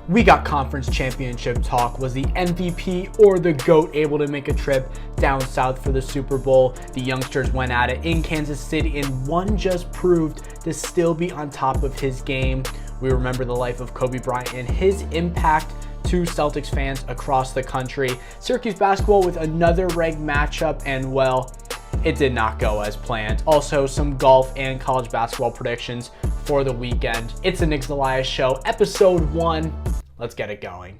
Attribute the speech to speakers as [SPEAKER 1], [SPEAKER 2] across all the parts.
[SPEAKER 1] We got conference championship talk. Was the MVP or the GOAT able to make a trip down south for the Super Bowl? The youngsters went at it in Kansas City, and one just proved to still be on top of his game. We remember the life of Kobe Bryant and his impact to Celtics fans across the country. Syracuse basketball with another ranked matchup, and well, it did not go as planned. Also, some golf and college basketball predictions for the weekend. It's the Nick Zelaya Show, episode 1. Let's get it going.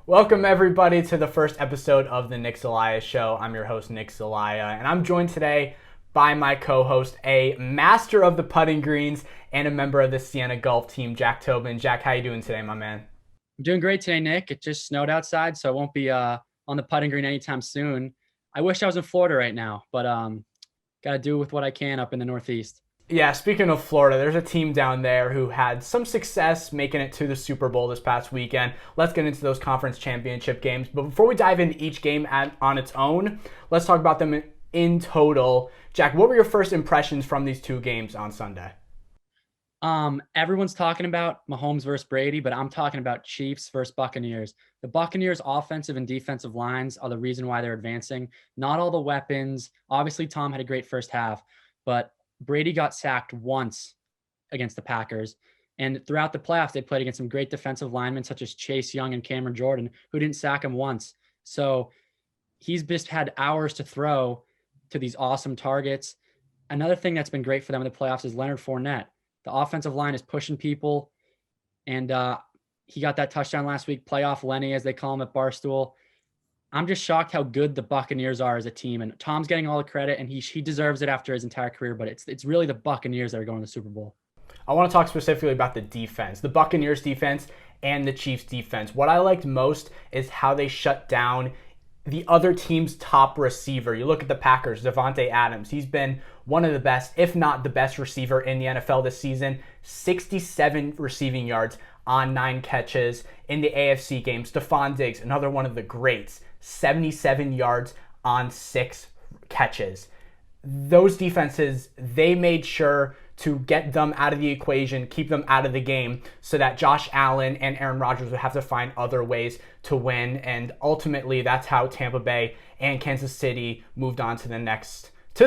[SPEAKER 1] Welcome everybody to the first episode of the Nick Zelaya Show. I'm your host, Nick Zelaya, and I'm joined today by my co-host, a master of the putting greens and a member of the Siena Golf team, Jack Tobin. Jack, how you doing today, my man?
[SPEAKER 2] I'm doing great today, Nick. It just snowed outside, so I won't be on the putting green anytime soon. I wish I was in Florida right now, but got to do with what I can up in the Northeast.
[SPEAKER 1] Yeah, speaking of Florida, there's a team down there who had some success making it to the Super Bowl this past weekend. Let's get into those conference championship games. But before we dive into each game on its own, let's talk about them in total. Jack, what were your first impressions from these two games on Sunday?
[SPEAKER 2] Everyone's talking about Mahomes versus Brady, but I'm talking about Chiefs versus Buccaneers. The Buccaneers' offensive and defensive lines are the reason why they're advancing. Not all the weapons. Obviously, Tom had a great first half, but Brady got sacked once against the Packers. And throughout the playoffs, they played against some great defensive linemen such as Chase Young and Cameron Jordan, who didn't sack him once. So he's just had hours to throw to these awesome targets. Another thing that's been great for them in the playoffs is Leonard Fournette. The offensive line is pushing people, and he got that touchdown last week, playoff Lenny, as they call him at Barstool. I'm just shocked how good the Buccaneers are as a team, and Tom's getting all the credit, and he deserves it after his entire career, but it's really the Buccaneers that are going to the Super Bowl.
[SPEAKER 1] I want to talk specifically about the defense, the Buccaneers defense and the Chiefs defense. What I liked most is how they shut down the other team's top receiver. You look at the Packers, Davante Adams. He's been one of the best, if not the best receiver in the NFL this season. 67 receiving yards on 9 catches in the AFC game. Stephon Diggs, another one of the greats, 77 yards on 6 catches. Those defenses, they made sure to get them out of the equation, keep them out of the game, so that Josh Allen and Aaron Rodgers would have to find other ways to win. And ultimately, that's how Tampa Bay and Kansas City moved on to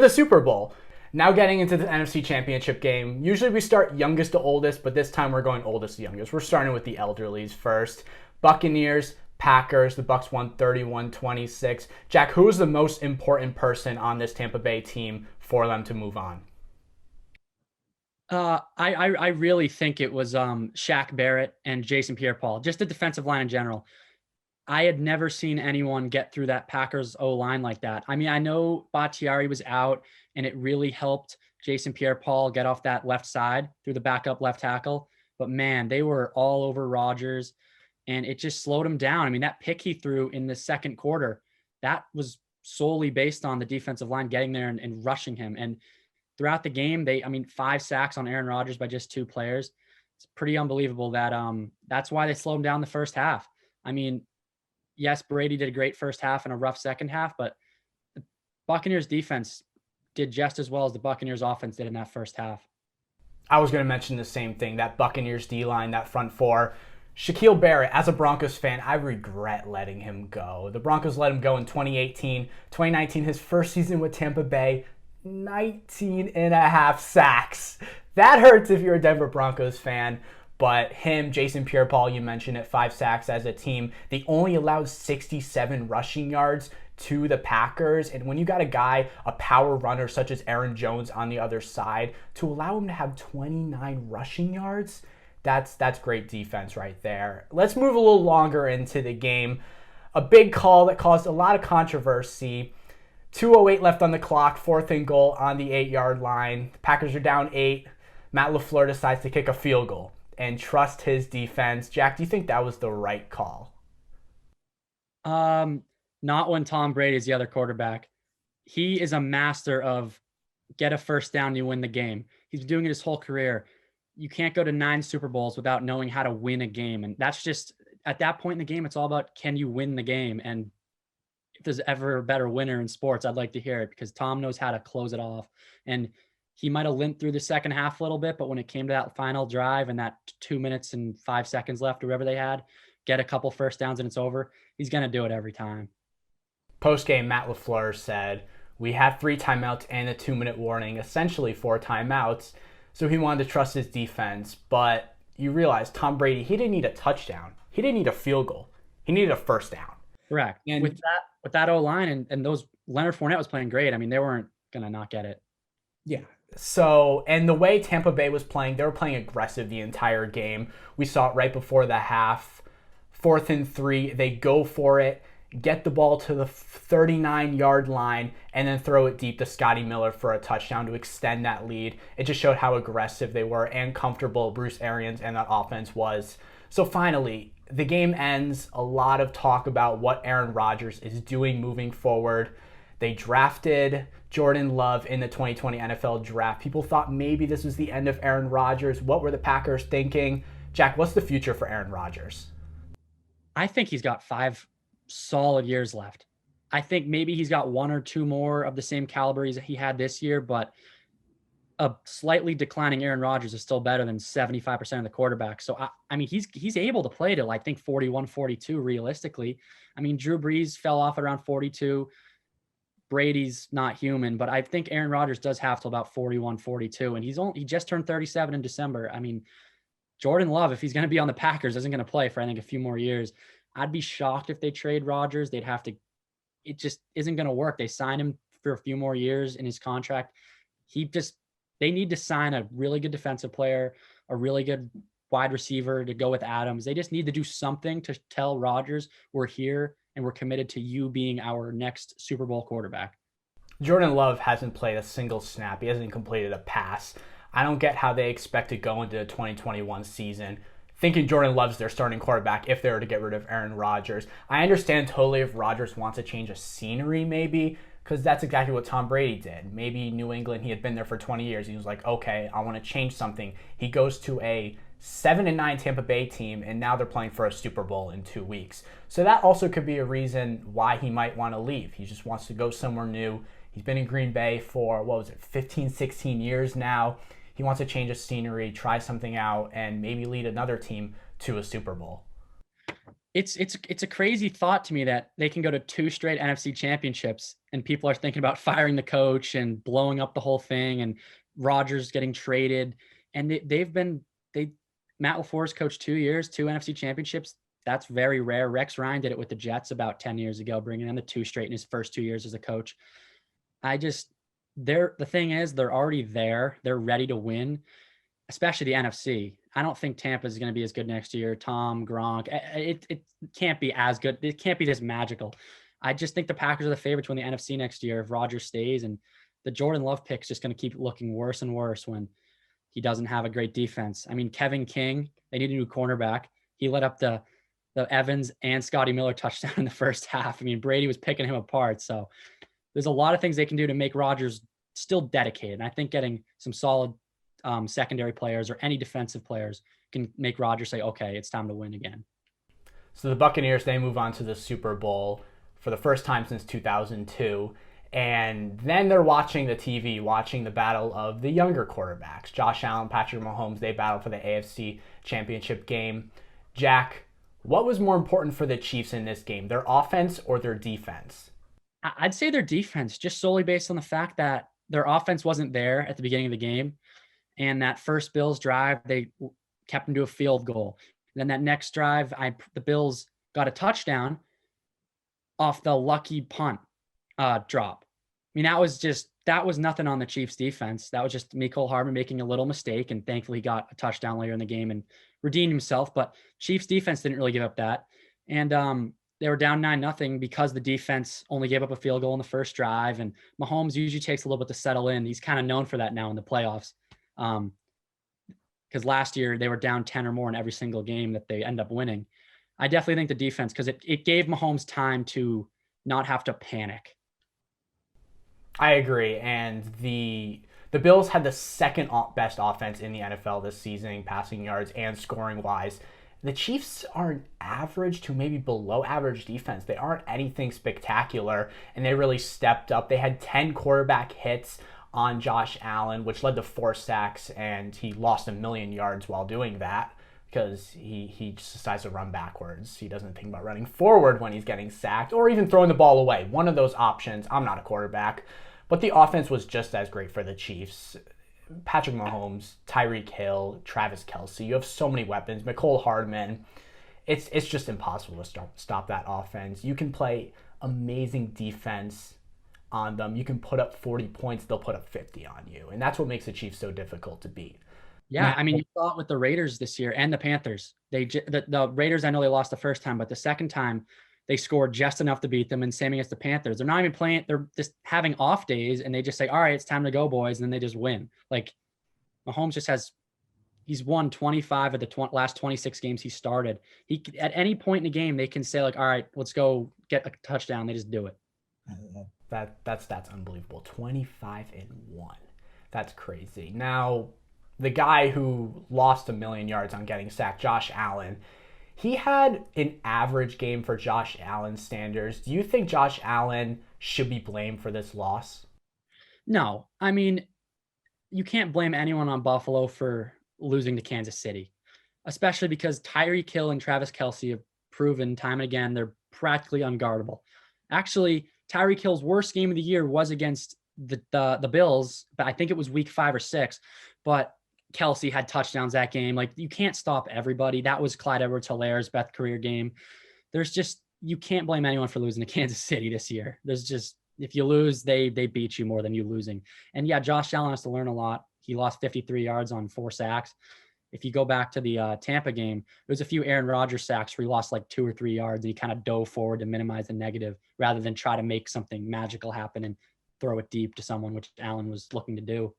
[SPEAKER 1] the Super Bowl. Now getting into the NFC Championship game. Usually we start youngest to oldest, but this time we're going oldest to youngest. We're starting with the elderlies first. Buccaneers, Packers. The Bucs won 31-26. Jack, who is the most important person on this Tampa Bay team for them to move on?
[SPEAKER 2] I really think it was Shaq Barrett and Jason Pierre-Paul, just the defensive line in general. I had never seen anyone get through that Packers O-line like that. I mean, I know Bakhtiari was out, and it really helped Jason Pierre-Paul get off that left side through the backup left tackle. But man, they were all over Rodgers, and it just slowed him down. I mean, that pick he threw in the second quarter, that was solely based on the defensive line getting there and rushing him. And throughout the game, 5 sacks on Aaron Rodgers by just 2 players. It's pretty unbelievable that that's why they slowed him down the first half. I mean, yes, Brady did a great first half and a rough second half, but the Buccaneers defense did just as well as the Buccaneers offense did in that first half.
[SPEAKER 1] I was going to mention the same thing, that Buccaneers D-line, that front four. Shaquille Barrett, as a Broncos fan, I regret letting him go. The Broncos let him go in 2018. 2019, his first season with Tampa Bay, 19 and a half sacks. That hurts if you're a Denver Broncos fan. But him, Jason Pierre-Paul, you mentioned it, 5 sacks as a team. They only allowed 67 rushing yards to the Packers. And when you got a guy, a power runner such as Aaron Jones on the other side, to allow him to have 29 rushing yards, that's great defense right there. Let's move a little longer into the game. A big call that caused a lot of controversy. 2:08 left on the clock, 4th and goal on the 8-yard line. The Packers are down 8. Matt LaFleurs decides to kick a field goal and trust his defense. Jack, do you think that was the right call?
[SPEAKER 2] Not when Tom Brady is the other quarterback. He is a master of get a first down, you win the game. He's been doing it his whole career. you can't go to 9 Super Bowls without knowing how to win a game. And that's just at that point in the game, it's all about, can you win the game? And if there's ever a better winner in sports, I'd like to hear it, because Tom knows how to close it off. And he might have limped through the second half a little bit, but when it came to that final drive and that 2 minutes and 5 seconds left, or whatever they had, get a couple first downs and it's over, he's going to do it every time.
[SPEAKER 1] Post-game, Matt LaFleurs said, "We had 3 timeouts and a 2-minute warning, essentially 4 timeouts, so he wanted to trust his defense." But you realize Tom Brady, he didn't need a touchdown. He didn't need a field goal. He needed a first down.
[SPEAKER 2] Correct. And with that O-line and those, Leonard Fournette was playing great. I mean, they weren't going to not get it.
[SPEAKER 1] Yeah. So, and the way Tampa Bay was playing, they were playing aggressive the entire game. We saw it right before the half. 4th and 3, they go for it, get the ball to the 39-yard line, and then throw it deep to Scotty Miller for a touchdown to extend that lead. It just showed how aggressive they were and comfortable Bruce Arians and that offense was. So finally, the game ends. A lot of talk about what Aaron Rodgers is doing moving forward. They drafted Jordan Love in the 2020 NFL draft. People thought maybe this was the end of Aaron Rodgers. What were the Packers thinking? Jack, what's the future for Aaron Rodgers?
[SPEAKER 2] I think he's got 5 solid years left. I think maybe he's got 1 or 2 more of the same caliber as he had this year, but a slightly declining Aaron Rodgers is still better than 75% of the quarterbacks. So, I mean, he's able to play till, I think, 41, 42 realistically. I mean, Drew Brees fell off at around 42. Brady's not human, but I think Aaron Rodgers does have till about 41, 42, and he just turned 37 in December. I mean, Jordan Love, if he's going to be on the Packers, isn't going to play for, I think, a few more years. I'd be shocked if they trade Rodgers. They'd have to, it just isn't going to work. They signed him for a few more years in his contract. They need to sign a really good defensive player, a really good wide receiver to go with Adams. They just need to do something to tell Rodgers, we're here and we're committed to you being our next Super Bowl quarterback.
[SPEAKER 1] Jordan Love hasn't played a single snap. He hasn't completed a pass. I don't get how they expect to go into the 2021 season thinking Jordan Love's their starting quarterback if they were to get rid of Aaron Rodgers. I understand totally if Rodgers wants to change of scenery maybe, because that's exactly what Tom Brady did. Maybe New England, he had been there for 20 years. He was like, okay, I want to change something. He goes to a 7-9 Tampa Bay team, and now they're playing for a Super Bowl in 2 weeks. So that also could be a reason why he might want to leave. He just wants to go somewhere new. He's been in Green Bay for, 15, 16 years now. He wants to change of scenery, try something out, and maybe lead another team to a Super Bowl.
[SPEAKER 2] It's a crazy thought to me that they can go to 2 straight NFC championships and people are thinking about firing the coach and blowing up the whole thing and Rodgers getting traded. And Matt LaFleur's coached 2 years, 2 NFC championships. That's very rare. Rex Ryan did it with the Jets about 10 years ago, bringing them to 2 straight in his first 2 years as a coach. The thing is, they're already there. They're ready to win, especially the NFC. I don't think Tampa is going to be as good next year. Tom, Gronk, it can't be as good. It can't be this magical. I just think the Packers are the favorite to win the NFC next year if Rodgers stays, and the Jordan Love pick is just going to keep looking worse and worse when he doesn't have a great defense. I mean, Kevin King, they need a new cornerback. He let up the Evans and Scotty Miller touchdown in the first half. I mean, Brady was picking him apart. So there's a lot of things they can do to make Rodgers still dedicated. And I think getting some solid secondary players or any defensive players can make Rodgers say, okay, it's time to win again.
[SPEAKER 1] So the Buccaneers, they move on to the Super Bowl for the first time since 2002. And then they're watching the TV, watching the battle of the younger quarterbacks. Josh Allen, Patrick Mahomes, they battle for the AFC Championship game. Jack, what was more important for the Chiefs in this game, their offense or their defense?
[SPEAKER 2] I'd say their defense, just solely based on the fact that their offense wasn't there at the beginning of the game. And that first Bills drive, they kept them to a field goal. And then that next drive, the Bills got a touchdown off the lucky punt drop. I mean, that was nothing on the Chiefs defense. That was just Mecole Hardman making a little mistake, and thankfully he got a touchdown later in the game and redeemed himself. But Chiefs defense didn't really give up that. And they were down 9-0 because the defense only gave up a field goal in the first drive. And Mahomes usually takes a little bit to settle in. He's kind of known for that now in the playoffs. Because last year they were down 10 or more in every single game that they end up winning. I definitely think the defense, because it gave Mahomes time to not have to panic.
[SPEAKER 1] I agree. And the The Bills had the second best offense in the NFL this season, passing yards and scoring wise. The Chiefs are an average to maybe below average defense. They aren't anything spectacular, and they really stepped up. They had 10 quarterback hits on Josh Allen, which led to 4 sacks, and he lost 1,000,000 yards while doing that because he just decides to run backwards. He doesn't think about running forward when he's getting sacked or even throwing the ball away. One of those options. I'm not a quarterback. But the offense was just as great for the Chiefs. Patrick Mahomes, Tyreek Hill, Travis Kelce. You have so many weapons. Mecole Hardman. It's just impossible to stop that offense. You can play amazing defense on them. You can put up 40 points. They'll put up 50 on you. And that's what makes the Chiefs so difficult to beat.
[SPEAKER 2] Yeah, I mean, you saw it with the Raiders this year and the Panthers. The Raiders, I know they lost the first time, but the second time they scored just enough to beat them, and same against the Panthers. They're not even playing. They're just having off days, and they just say, all right, it's time to go, boys, and then they just win. Like, Mahomes just he's won 25 of the last 26 games he started. At any point in the game, they can say, like, all right, let's go get a touchdown. They just do it.
[SPEAKER 1] That's unbelievable. 25-1. That's crazy. Now, the guy who lost 1,000,000 yards on getting sacked, Josh Allen, he had an average game for Josh Allen standards. Do you think Josh Allen should be blamed for this loss?
[SPEAKER 2] No. I mean, you can't blame anyone on Buffalo for losing to Kansas City, especially because Tyreek Hill and Travis Kelce have proven time and again they're practically unguardable. Actually, Tyreek Hill's worst game of the year was against the Bills, but I think it was week 5 or 6. But Kelce had touchdowns that game. Like, you can't stop everybody. That was Clyde Edwards-Hilaire's best career game. You can't blame anyone for losing to Kansas City this year. If you lose, they beat you more than you losing. And yeah, Josh Allen has to learn a lot. He lost 53 yards on 4 sacks. If you go back to the Tampa game, there was a few Aaron Rodgers sacks where he lost like 2 or 3 yards, and he kind of dove forward to minimize the negative rather than try to make something magical happen and throw it deep to someone, which Allen was looking to do.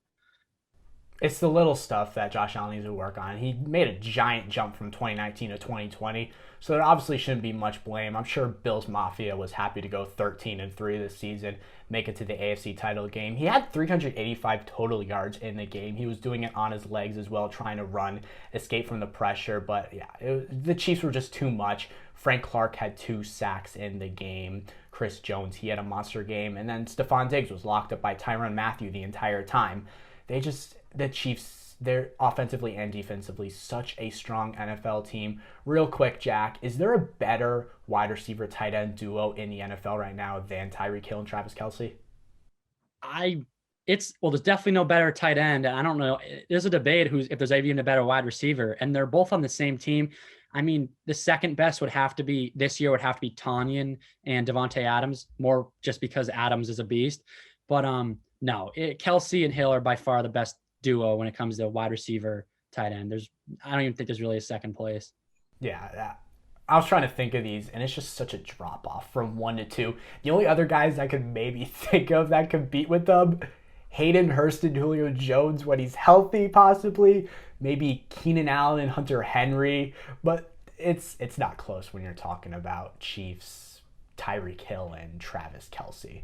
[SPEAKER 1] It's the little stuff that Josh Allen needs to work on. He made a giant jump from 2019 to 2020, so there obviously shouldn't be much blame. I'm sure Bills Mafia was happy to go 13-3 this season, make it to the AFC title game. He had 385 total yards in the game. He was doing it on his legs as well, trying to run, escape from the pressure. But yeah, the Chiefs were just too much. Frank Clark had 2 sacks in the game. Chris Jones, he had a monster game. And then Stephon Diggs was locked up by Tyrann Mathieu the entire time. The Chiefs, they're offensively and defensively such a strong NFL team. Real quick, Jack, is there a better wide receiver tight end duo in the NFL right now than Tyreek Hill and Travis Kelce?
[SPEAKER 2] There's definitely no better tight end. I don't know. There's a debate if there's even a better wide receiver, and they're both on the same team. I mean, the second best would have to be Tonyan and Devontae Adams, more just because Adams is a beast. But no, Kelce and Hill are by far the best duo when it comes to wide receiver tight end. I don't even think there's really a second place.
[SPEAKER 1] Yeah. I was trying to think of these, and it's just such a drop off from 1 to 2. The only other guys I could maybe think of that compete with them, Hayden Hurst and Julio Jones when he's healthy, possibly. Maybe Keenan Allen and Hunter Henry, but it's not close when you're talking about Chiefs, Tyreek Hill, and Travis Kelce.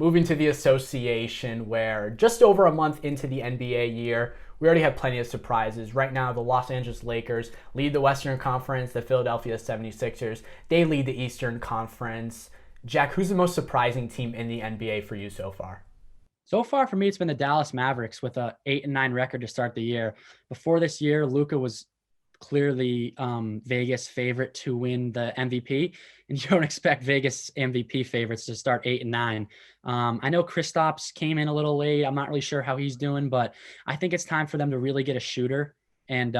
[SPEAKER 1] Moving to the association, where just over a month into the NBA year, we already have plenty of surprises. Right now, the Los Angeles Lakers lead the Western Conference. The Philadelphia 76ers, they lead the Eastern Conference. Jack, who's the most surprising team in the NBA for you so far?
[SPEAKER 2] So far for me, it's been the Dallas Mavericks with a 8-9 record to start the year. Before this year, Luka was clearly Vegas favorite to win the MVP, and you don't expect Vegas MVP favorites to start 8-9. I know Kristaps came in a little late. I'm not really sure how he's doing, but I think it's time for them to really get a shooter, and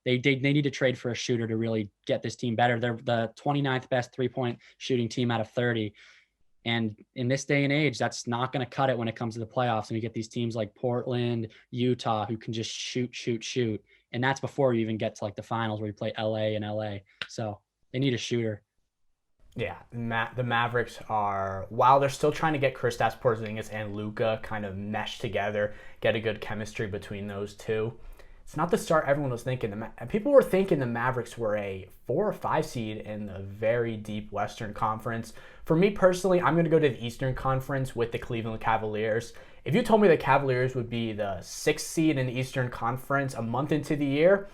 [SPEAKER 2] they need to trade for a shooter to really get this team better. They're the 29th best 3-point shooting team out of 30. And in this day and age, that's not going to cut it when it comes to the playoffs. And you get these teams like Portland, Utah, who can just shoot. And that's before you even get to like the finals where you play LA. So they need a shooter.
[SPEAKER 1] Yeah, the Mavericks are, while they're still trying to get Kristaps Porzingis and Luka kind of mesh together, get a good chemistry between those two, it's not the start everyone was thinking. People were thinking the Mavericks were a 4 or 5 seed in the very deep Western Conference. For me personally, I'm going to go to the Eastern Conference with the Cleveland Cavaliers. If you told me the Cavaliers would be the 6th seed in the Eastern Conference a month into the year,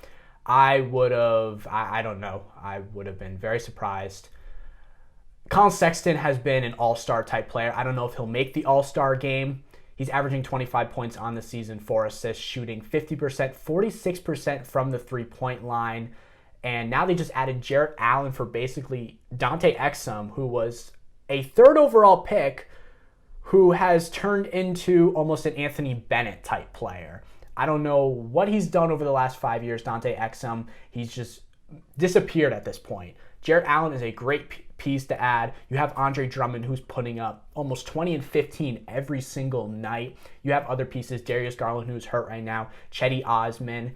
[SPEAKER 1] I would have, I don't know, I would have been very surprised. Colin Sexton has been an all-star type player. I don't know if he'll make the all-star game. He's averaging 25 points on the season, 4 assists, shooting 50%, 46% from the three-point line. And now they just added Jarrett Allen for basically Dante Exum, who was a 3rd overall pick, who has turned into almost an Anthony Bennett type player. I don't know what he's done over the last 5 years, Dante Exum. He's just disappeared at this point. Jarrett Allen is a great piece to add. You have Andre Drummond, who's putting up almost 20 and 15 every single night. You have other pieces, Darius Garland, who's hurt right now, Chetty Osman,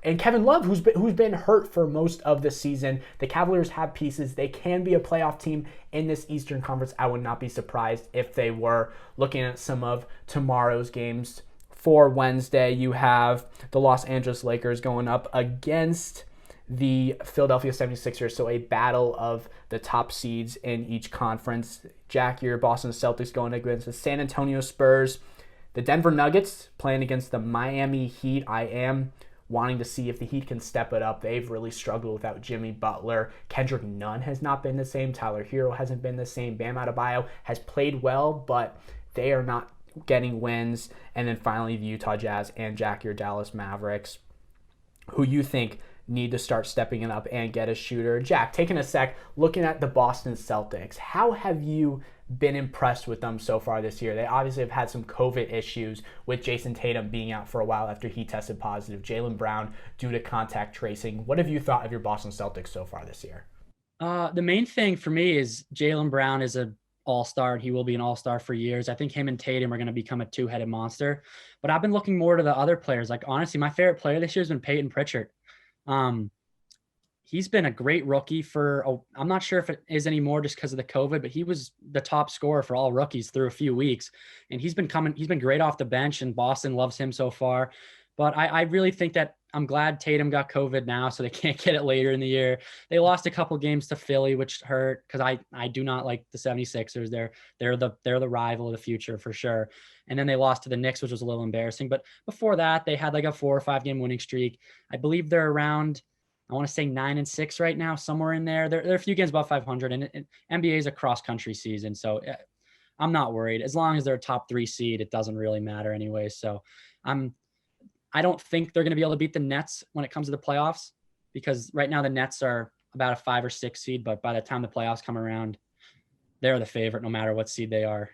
[SPEAKER 1] and Kevin Love, who's been hurt for most of the season. The Cavaliers have pieces. They can be a playoff team in this Eastern Conference. I would not be surprised if they were. Looking at some of tomorrow's games, for Wednesday, you have the Los Angeles Lakers going up against the Philadelphia 76ers, so a battle of the top seeds in each conference. Jack, your Boston Celtics going against the San Antonio Spurs. The Denver Nuggets playing against the Miami Heat. I am wanting to see if the Heat can step it up. They've really struggled without Jimmy Butler. Kendrick Nunn has not been the same. Tyler Hero hasn't been the same. Bam Adebayo has played well, but they are not getting wins. And then finally, the Utah Jazz and Jack, your Dallas Mavericks, who you think need to start stepping it up and get a shooter. Jack, taking a sec, looking at the Boston Celtics, how have you been impressed with them so far this year? They obviously have had some COVID issues with Jason Tatum being out for a while after he tested positive, Jaylen Brown due to contact tracing. What have you thought of your Boston Celtics so far this year?
[SPEAKER 2] The main thing for me is Jaylen Brown is an all-star, and he will be an all-star for years. I think him and Tatum are going to become a two-headed monster. But I've been looking more to the other players. Like, honestly, my favorite player this year has been Peyton Pritchard. He's been a great rookie I'm not sure if it is anymore just because of the COVID, but he was the top scorer for all rookies through a few weeks. And he's been great off the bench, and Boston loves him so far. But I really think that I'm glad Tatum got COVID now, so they can't get it later in the year. They lost a couple games to Philly, which hurt because I do not like the 76ers. They're the rival of the future for sure. And then they lost to the Knicks, which was a little embarrassing. But before that, they had like a 4 or 5 game winning streak. I believe they're around, I want to say 9-6 right now, somewhere in there. They're a few games above 500, and NBA is a cross country season. So I'm not worried. As long as they're a top 3 seed, it doesn't really matter anyway. So I don't think they're going to be able to beat the Nets when it comes to the playoffs, because right now the Nets are about a 5 or 6 seed, but by the time the playoffs come around, they're the favorite no matter what seed they are.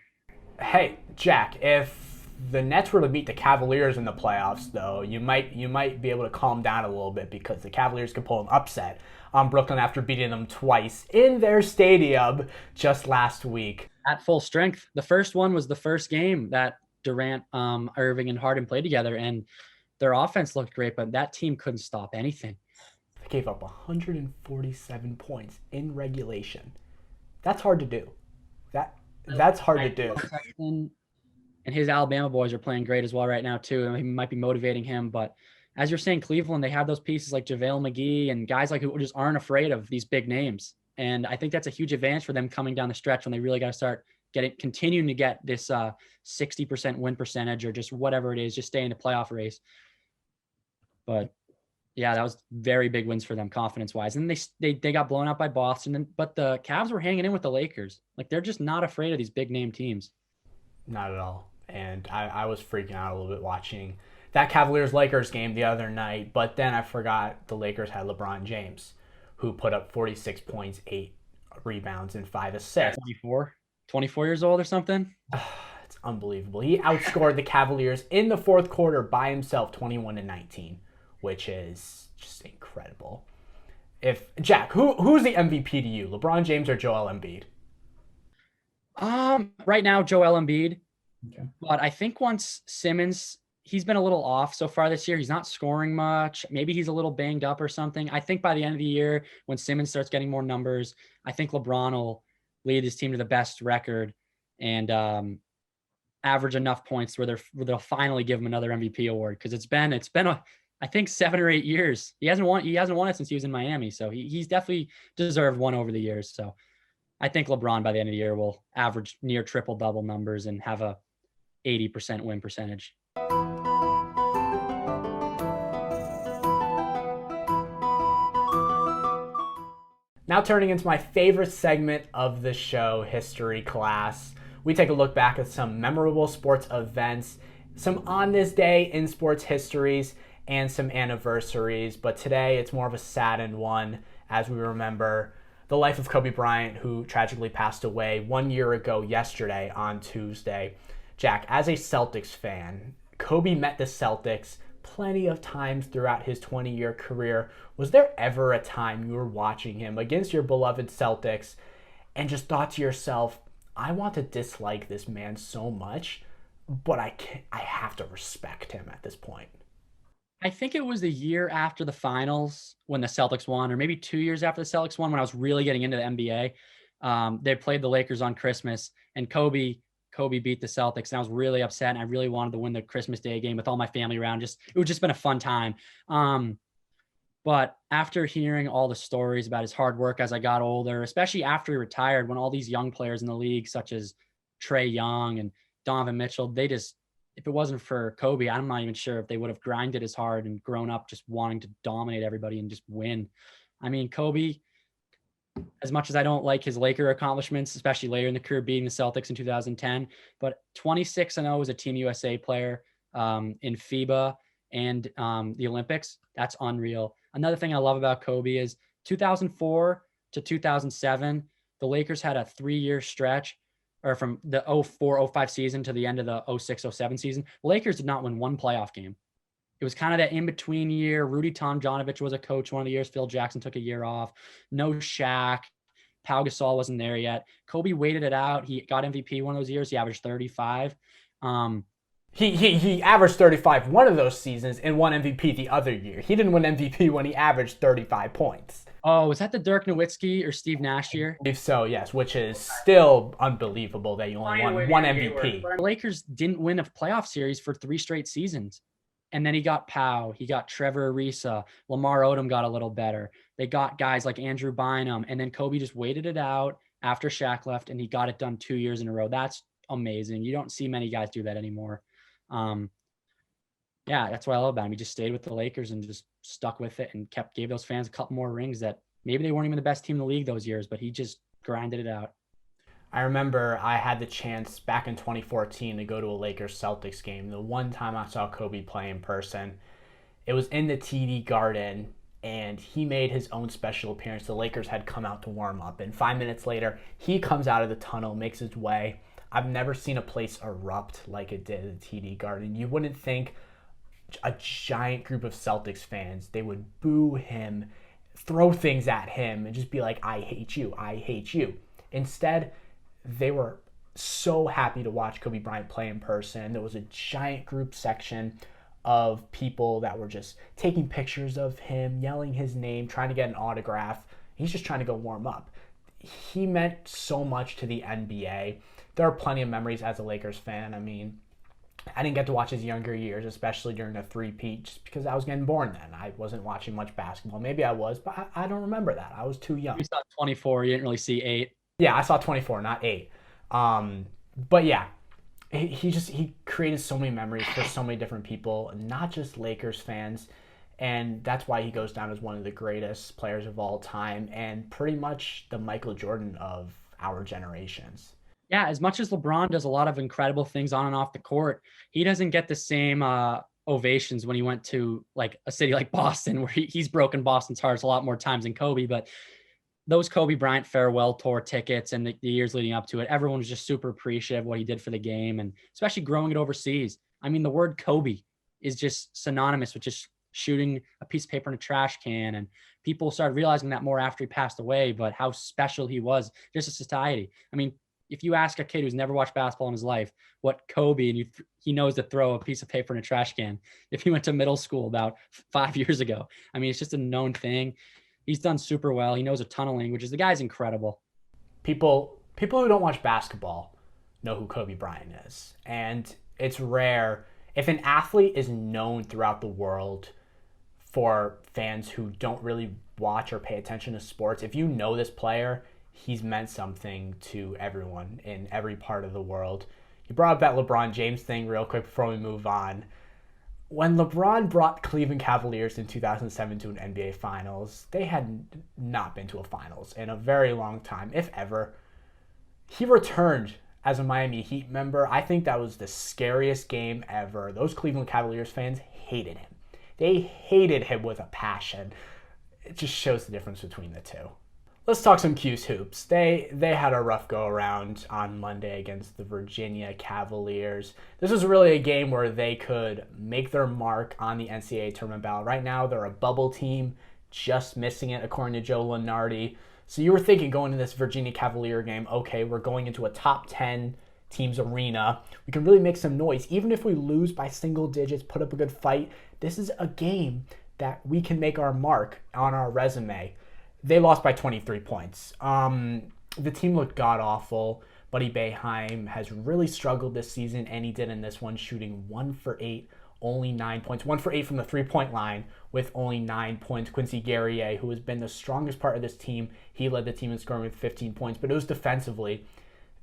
[SPEAKER 1] Hey, Jack, if the Nets were to beat the Cavaliers in the playoffs, though, you might be able to calm down a little bit, because the Cavaliers could pull an upset on Brooklyn after beating them twice in their stadium just last week.
[SPEAKER 2] At full strength. The first one was the first game that Durant, Irving, and Harden played together, and their offense looked great, but that team couldn't stop anything.
[SPEAKER 1] They gave up 147 points in regulation. That's hard to do. That's hard to do.
[SPEAKER 2] And his Alabama boys are playing great as well right now too. He might be motivating him, but as you're saying, Cleveland, they have those pieces like JaVale McGee and guys like who just aren't afraid of these big names. And I think that's a huge advantage for them coming down the stretch when they really got to start continuing to get this 60% win percentage or just whatever it is, just stay in the playoff race. But yeah, that was very big wins for them confidence-wise. And they got blown out by Boston, but the Cavs were hanging in with the Lakers. Like, they're just not afraid of these big name teams.
[SPEAKER 1] Not at all. And I was freaking out a little bit watching that Cavaliers-Lakers game the other night, but then I forgot the Lakers had LeBron James, who put up 46 points, 8 rebounds, and 5 assists.
[SPEAKER 2] 24 years old or something?
[SPEAKER 1] It's unbelievable. He outscored the Cavaliers in the fourth quarter by himself, 21-19, which is just incredible. Jack, who's the MVP to you, LeBron James or Joel Embiid?
[SPEAKER 2] Right now, Joel Embiid.
[SPEAKER 1] Okay.
[SPEAKER 2] But I think once Simmons, he's been a little off so far this year. He's not scoring much. Maybe he's a little banged up or something. I think by the end of the year, when Simmons starts getting more numbers, I think LeBron will lead his team to the best record and average enough points where they'll finally give him another MVP award, because it's been I think 7 or 8 years. He hasn't won it since he was in Miami, so he's definitely deserved one over the years. So I think LeBron by the end of the year will average near triple double numbers and have a 80% win percentage.
[SPEAKER 1] Now turning into my favorite segment of the show, History Class. We take a look back at some memorable sports events, some on this day in sports histories, and some anniversaries. But today it's more of a saddened one as we remember the life of Kobe Bryant, who tragically passed away 1 year ago yesterday on Tuesday. Jack, as a Celtics fan, Kobe met the Celtics plenty of times throughout his 20-year career. Was there ever a time you were watching him against your beloved Celtics and just thought to yourself, I want to dislike this man so much, but I have to respect him at this point?
[SPEAKER 2] I think it was the year after the finals when the Celtics won, or maybe 2 years after the Celtics won, when I was really getting into the NBA. They played the Lakers on Christmas, and Kobe beat the Celtics, and I was really upset, and I really wanted to win the Christmas Day game with all my family around. It would just been a fun time. But after hearing all the stories about his hard work as I got older, especially after he retired, when all these young players in the league, such as Trae Young and Donovan Mitchell, if it wasn't for Kobe, I'm not even sure if they would have grinded as hard and grown up just wanting to dominate everybody and just win. I mean, Kobe, as much as I don't like his Laker accomplishments, especially later in the career, beating the Celtics in 2010, but 26-0 as a Team USA player in FIBA and the Olympics, that's unreal. Another thing I love about Kobe is 2004 to 2007, the Lakers had a 3-year stretch, or from the 04-05 season to the end of the 06-07 season. The Lakers did not win one playoff game. It was kind of that in-between year. Rudy Tomjanovich was a coach one of the years. Phil Jackson took a year off. No Shaq. Pau Gasol wasn't there yet. Kobe waited it out. He got MVP one of those years. He averaged 35.
[SPEAKER 1] He averaged 35 one of those seasons and won MVP the other year. He didn't win MVP when he averaged 35 points.
[SPEAKER 2] Oh, was that the Dirk Nowitzki or Steve Nash year?
[SPEAKER 1] I believe so, yes, which is still unbelievable that you only won one MVP.
[SPEAKER 2] The Lakers didn't win a playoff series for 3 straight seasons. And then he got Pau, he got Trevor Ariza, Lamar Odom got a little better. They got guys like Andrew Bynum, and then Kobe just waited it out after Shaq left, and he got it done 2 years in a row. That's amazing. You don't see many guys do that anymore. Yeah, that's what I love about him. He just stayed with the Lakers and just stuck with it and gave those fans a couple more rings that maybe they weren't even the best team in the league those years, but he just grinded it out.
[SPEAKER 1] I remember I had the chance back in 2014 to go to a Lakers-Celtics game. The one time I saw Kobe play in person, it was in the TD Garden, and he made his own special appearance. The Lakers had come out to warm up, and 5 minutes later, he comes out of the tunnel, makes his way. I've never seen a place erupt like it did at the TD Garden. You wouldn't think a giant group of Celtics fans, they would boo him, throw things at him, and just be like, I hate you, I hate you. Instead, they were so happy to watch Kobe Bryant play in person. There was a giant group section of people that were just taking pictures of him, yelling his name, trying to get an autograph. He's just trying to go warm up. He meant so much to the NBA. There are plenty of memories as a Lakers fan. I mean, I didn't get to watch his younger years, especially during the three-peat, just because I was getting born then. I wasn't watching much basketball. Maybe I was, but I don't remember that. I was too young.
[SPEAKER 2] You saw 24. You didn't really see 8.
[SPEAKER 1] Yeah, I saw 24, not 8. But yeah, he created so many memories for so many different people, not just Lakers fans. And that's why he goes down as one of the greatest players of all time and pretty much the Michael Jordan of our generations.
[SPEAKER 2] Yeah, as much as LeBron does a lot of incredible things on and off the court, he doesn't get the same ovations when he went to like a city like Boston, where he's broken Boston's hearts a lot more times than Kobe. But those Kobe Bryant farewell tour tickets and the years leading up to it, everyone was just super appreciative of what he did for the game, and especially growing it overseas. I mean, the word Kobe is just synonymous with just shooting a piece of paper in a trash can, and people started realizing that more after he passed away, but how special he was just to society. I mean, if you ask a kid who's never watched basketball in his life what Kobe, and he knows to throw a piece of paper in a trash can if he went to middle school about 5 years ago. I mean, it's just a known thing. He's done super well. He knows a ton of languages. The guy's incredible.
[SPEAKER 1] People who don't watch basketball know who Kobe Bryant is. And it's rare. If an athlete is known throughout the world for fans who don't really watch or pay attention to sports, if you know this player, he's meant something to everyone in every part of the world. You brought up that LeBron James thing real quick before we move on. When LeBron brought Cleveland Cavaliers in 2007 to an NBA Finals, they had not been to a Finals in a very long time, if ever. He returned as a Miami Heat member. I think that was the scariest game ever. Those Cleveland Cavaliers fans hated him. They hated him with a passion. It just shows the difference between the two. Let's talk some Cuse hoops. They had a rough go around on Monday against the Virginia Cavaliers. This was really a game where they could make their mark on the NCAA tournament ballot. Right now, they're a bubble team, just missing it according to Joe Lunardi. So you were thinking going into this Virginia Cavalier game, okay, we're going into a top 10 teams arena. We can really make some noise. Even if we lose by single digits, put up a good fight, this is a game that we can make our mark on our resume. They lost by 23 points. The team looked god-awful. Buddy Boeheim has really struggled this season, and he did in this one, shooting 1 for 8, only 9 points. 1 for 8 from the three-point line with only 9 points. Quincy Guerrier, who has been the strongest part of this team, he led the team in scoring with 15 points, but it was defensively.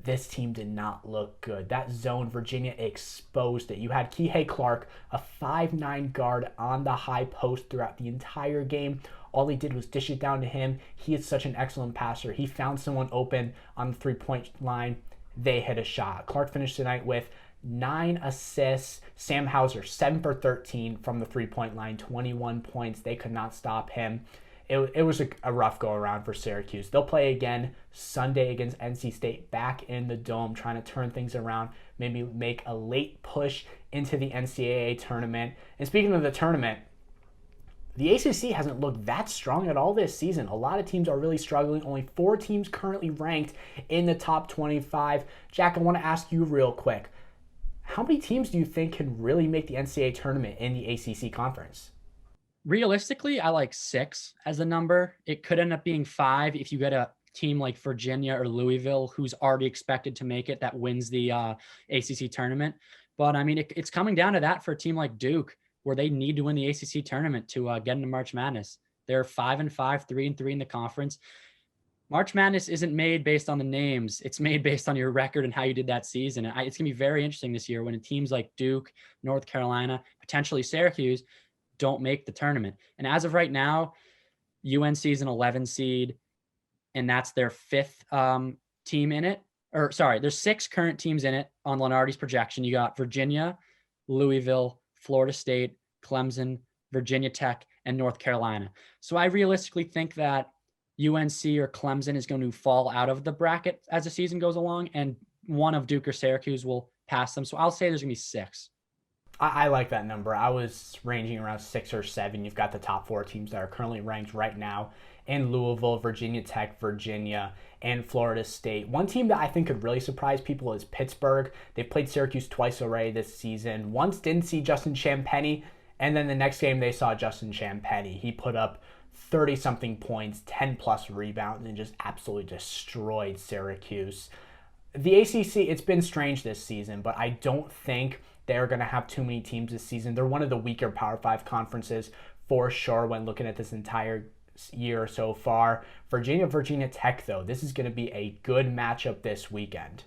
[SPEAKER 1] This team did not look good. That zone, Virginia exposed it. You had Kihei Clark, a 5'9 guard on the high post throughout the entire game. All he did was dish it down to him. He is such an excellent passer. He found someone open on the three-point line. They hit a shot. Clark finished tonight with 9 assists. Sam Hauser, 7 for 13 from the three-point line, 21 points. They could not stop him. It was a rough go-around for Syracuse. They'll play again Sunday against NC State back in the Dome, trying to turn things around, maybe make a late push into the NCAA tournament. And speaking of the tournament, the ACC hasn't looked that strong at all this season. A lot of teams are really struggling. Only 4 teams currently ranked in the top 25. Jack, I want to ask you real quick. How many teams do you think can really make the NCAA tournament in the ACC conference?
[SPEAKER 2] Realistically, I like 6 as a number. It could end up being 5 if you get a team like Virginia or Louisville who's already expected to make it that wins the ACC tournament. But I mean, it's coming down to that for a team like Duke, where they need to win the ACC tournament to get into March Madness. They're 5-5, 3-3 in the conference. March Madness isn't made based on the names. It's made based on your record and how you did that season. It's going to be very interesting this year when teams like Duke, North Carolina, potentially Syracuse don't make the tournament. And as of right now, UNC is an 11 seed, and that's their 5th team in it. Or sorry, there's 6 current teams in it on Lunardi's projection. You got Virginia, Louisville, Florida State, Clemson, Virginia Tech, and North Carolina. So I realistically think that UNC or Clemson is going to fall out of the bracket as the season goes along, and one of Duke or Syracuse will pass them. So I'll say there's going to be 6.
[SPEAKER 1] I like that number. I was ranging around 6 or 7. You've got the top 4 teams that are currently ranked right now in Louisville, Virginia Tech, Virginia, and Florida State. One team that I think could really surprise people is Pittsburgh. They've played Syracuse twice already this season. Once didn't see Justin Champagnie, and then the next game they saw Justin Champagnie. He put up 30-something points, 10-plus rebounds, and just absolutely destroyed Syracuse. The ACC, it's been strange this season, but I don't think they're going to have too many teams this season. They're one of the weaker Power 5 conferences for sure when looking at this entire year so far. Virginia Tech, though, this is going to be a good matchup this weekend.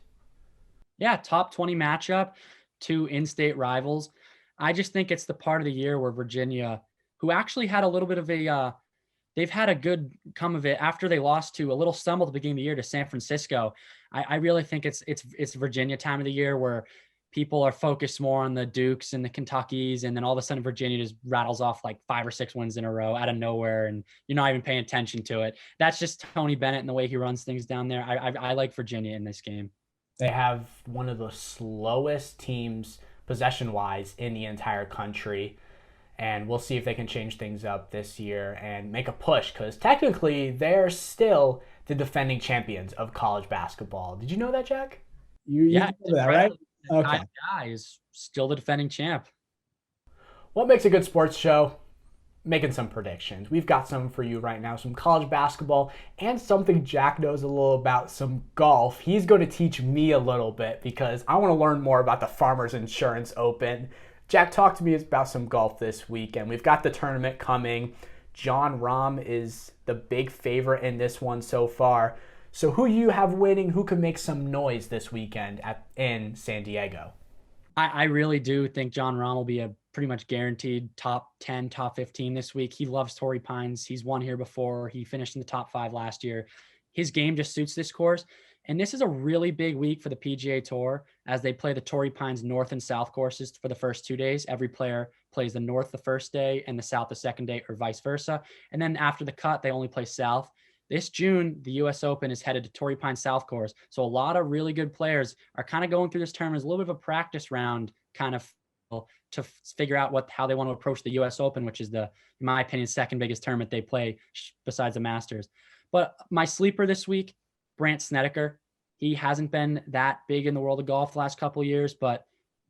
[SPEAKER 2] Yeah, top 20 matchup, 2 in-state rivals. I just think it's the part of the year where Virginia, who actually had a little bit of they've had a good come of it after they lost to a little stumble at the beginning of the year to San Francisco. I really think it's Virginia time of the year where people are focused more on the Dukes and the Kentuckys, and then all of a sudden Virginia just rattles off like 5 or 6 wins in a row out of nowhere, and you're not even paying attention to it. That's just Tony Bennett and the way he runs things down there. I like Virginia in this game.
[SPEAKER 1] They have one of the slowest teams possession-wise in the entire country, and we'll see if they can change things up this year and make a push, because technically they're still the defending champions of college basketball. Did you know that, Jack?
[SPEAKER 3] You know that, right?
[SPEAKER 2] Okay. Guy is still the defending champ.
[SPEAKER 1] What makes a good sports show? Making some predictions. We've got some for you right now, some college basketball and something Jack knows a little about, some golf. He's going to teach me a little bit because I want to learn more about the Farmers Insurance Open. Jack, talk to me about some golf this weekend. We've got the tournament coming. Jon Rahm is the big favorite in this one so far. So who you have winning? Who can make some noise this weekend in San Diego?
[SPEAKER 2] I really do think John Rahm will be a pretty much guaranteed top 10, top 15 this week. He loves Torrey Pines. He's won here before. He finished in the top 5 last year. His game just suits this course. And this is a really big week for the PGA Tour as they play the Torrey Pines North and South courses for the first 2 days. Every player plays the North the first day and the South the second day, or vice versa. And then after the cut, they only play South. This June, the U.S. Open is headed to Torrey Pines South course. So a lot of really good players are kind of going through this tournament as a little bit of a practice round kind of to figure out how they want to approach the U.S. Open, which is in my opinion, second biggest tournament they play besides the Masters. But my sleeper this week, Bryant Snedeker. He hasn't been that big in the world of golf the last couple of years, but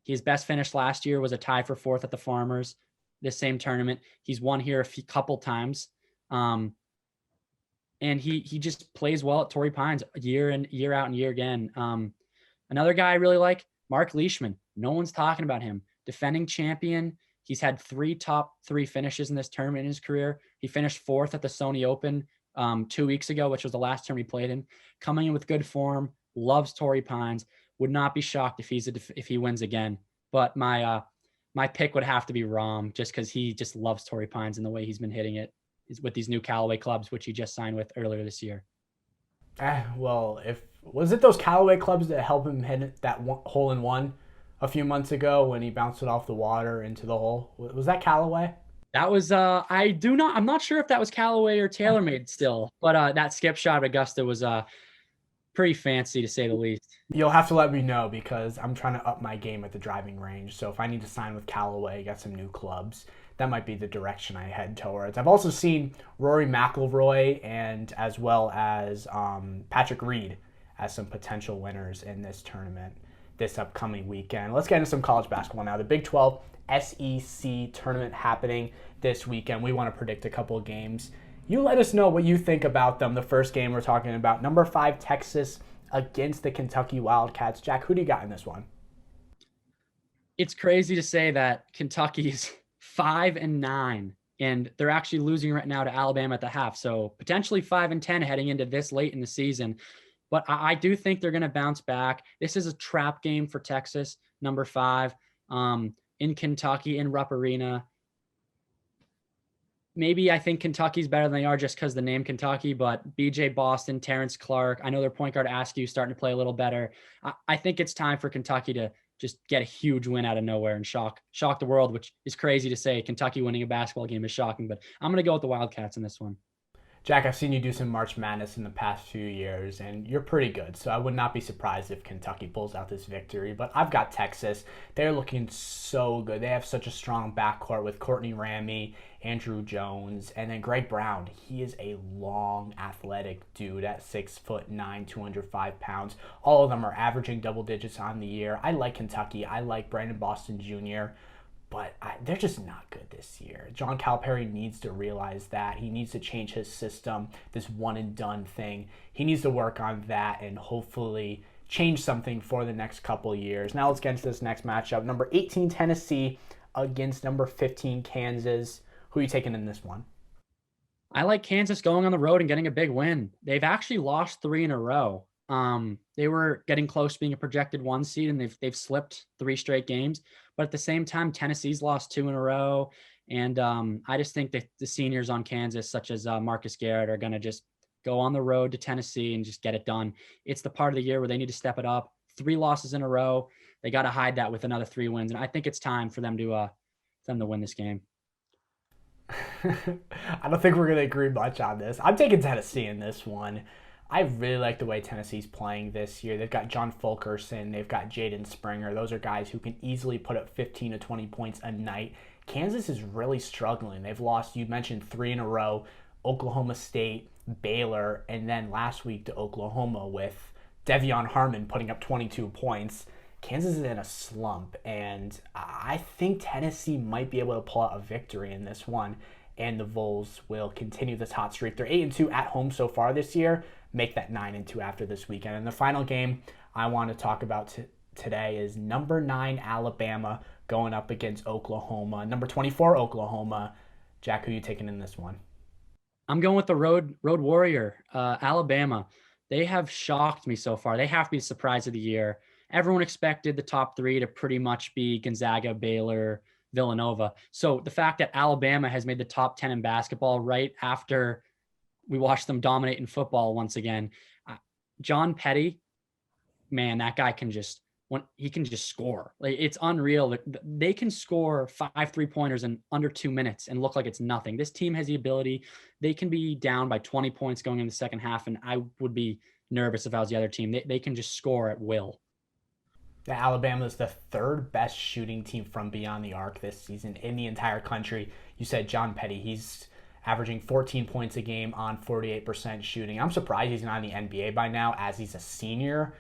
[SPEAKER 2] his best finish last year was a tie for 4th at the Farmers, this same tournament. He's won here a couple times. And he just plays well at Torrey Pines year in, year out, and year again. Another guy I really like, Mark Leishman. No one's talking about him. Defending champion. He's had 3 top 3 finishes in this tournament in his career. He finished 4th at the Sony Open 2 weeks ago, which was the last term he played in. Coming in with good form, loves Torrey Pines. Would not be shocked if he wins again. But my pick would have to be Rahm, just because he just loves Torrey Pines and the way he's been hitting it with these new Callaway clubs, which he just signed with earlier this year.
[SPEAKER 1] Well, was it those Callaway clubs that helped him hit that hole-in-one a few months ago when he bounced it off the water into the hole? Was that Callaway?
[SPEAKER 2] That was I'm not sure if that was Callaway or TaylorMade still, but that skip shot at Augusta was pretty fancy to say the least.
[SPEAKER 1] You'll have to let me know because I'm trying to up my game at the driving range. So if I need to sign with Callaway, get some new clubs, that might be the direction I head towards. I've also seen Rory McIlroy and as well as Patrick Reed as some potential winners in this tournament this upcoming weekend. Let's get into some college basketball now. The Big 12 SEC Tournament happening this weekend. We want to predict a couple of games. You let us know what you think about them. The first game we're talking about, number 5 Texas against the Kentucky Wildcats. Jack, who do you got in this one?
[SPEAKER 2] It's crazy to say that Kentucky's 5-9, and they're actually losing right now to Alabama at the half. So potentially 5-10 heading into this late in the season. But I do think they're going to bounce back. This is a trap game for Texas, number 5, in Kentucky, in Rupp Arena. Maybe I think Kentucky's better than they are just because the name Kentucky, but BJ Boston, Terrence Clark, I know their point guard Askew starting to play a little better. I think it's time for Kentucky to just get a huge win out of nowhere and shock the world, which is crazy to say. Kentucky winning a basketball game is shocking, but I'm going to go with the Wildcats in this one.
[SPEAKER 1] Jack, I've seen you do some March Madness in the past few years, and you're pretty good. So I would not be surprised if Kentucky pulls out this victory. But I've got Texas. They're looking so good. They have such a strong backcourt with Courtney Ramey, Andrew Jones, and then Greg Brown. He is a long, athletic dude at 6'9", 205 pounds. All of them are averaging double digits on the year. I like Kentucky. I like Brandon Boston Jr., but they're just not good this year. John Calipari needs to realize that. He needs to change his system, this one-and-done thing. He needs to work on that and hopefully change something for the next couple years. Now let's get into this next matchup. Number 18, Tennessee against number 15, Kansas. Who are you taking in this one?
[SPEAKER 2] I like Kansas going on the road and getting a big win. They've actually lost 3 in a row. They were getting close to being a projected 1 seed, and they've slipped 3 straight games. But at the same time, Tennessee's lost 2 in a row. And I just think that the seniors on Kansas, such as Marcus Garrett, are going to just go on the road to Tennessee and just get it done. It's the part of the year where they need to step it up. 3 losses in a row. They got to hide that with another 3 wins. And I think it's time for them to win this game.
[SPEAKER 1] I don't think we're going to agree much on this. I'm taking Tennessee in this one. I really like the way Tennessee's playing this year. They've got John Fulkerson. They've got Jaden Springer. Those are guys who can easily put up 15 to 20 points a night. Kansas is really struggling. They've lost, you mentioned, 3 in a row, Oklahoma State, Baylor, and then last week to Oklahoma with Devion Harmon putting up 22 points. Kansas is in a slump, and I think Tennessee might be able to pull out a victory in this one, and the Vols will continue this hot streak. They're 8-2 at home so far this year. Make that 9-2 after this weekend. And the final game I want to talk about today is number 9 Alabama going up against Oklahoma. Number 24 Oklahoma. Jack, who are you taking in this one?
[SPEAKER 2] I'm going with the road warrior, Alabama. They have shocked me so far. They have to be the surprise of the year. Everyone expected the top three to pretty much be Gonzaga, Baylor, Villanova. So the fact that Alabama has made the top 10 in basketball right after we watched them dominate in football once again. John Petty, man, that guy can just score. Like, it's unreal. They can score 5 3-pointers in under 2 minutes and look like it's nothing. This team has the ability. They can be down by 20 points going in the second half, and I would be nervous if I was the other team. They can just score at will.
[SPEAKER 1] Alabama is the third best shooting team from beyond the arc this season in the entire country. You said John Petty. He's averaging 14 points a game on 48% shooting. I'm surprised he's not in the NBA by now, as he's a senior.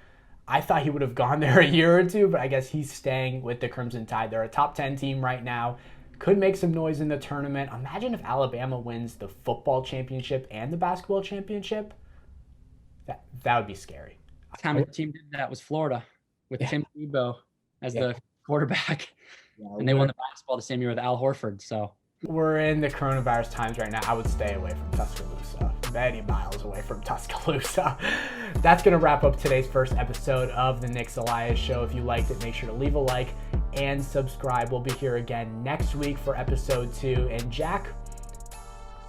[SPEAKER 1] I thought he would have gone there a year or two, but I guess he's staying with the Crimson Tide. They're a top 10 team right now. Could make some noise in the tournament. Imagine if Alabama wins the football championship and the basketball championship. That would be scary.
[SPEAKER 2] The time the team did that was Florida with Tim Tebow as the quarterback. Yeah, and they won the basketball the same year with Al Horford. So
[SPEAKER 1] we're in the coronavirus times right now. I would stay away from Tuscaloosa. Many miles away from Tuscaloosa. That's going to wrap up today's first episode of the Nick Zelaya Show. If you liked it, make sure to leave a like and subscribe. We'll be here again next week for episode 2. And Jack,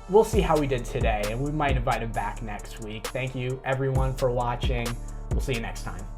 [SPEAKER 1] we'll see how we did today, and we might invite him back next week. Thank you, everyone, for watching. We'll see you next time.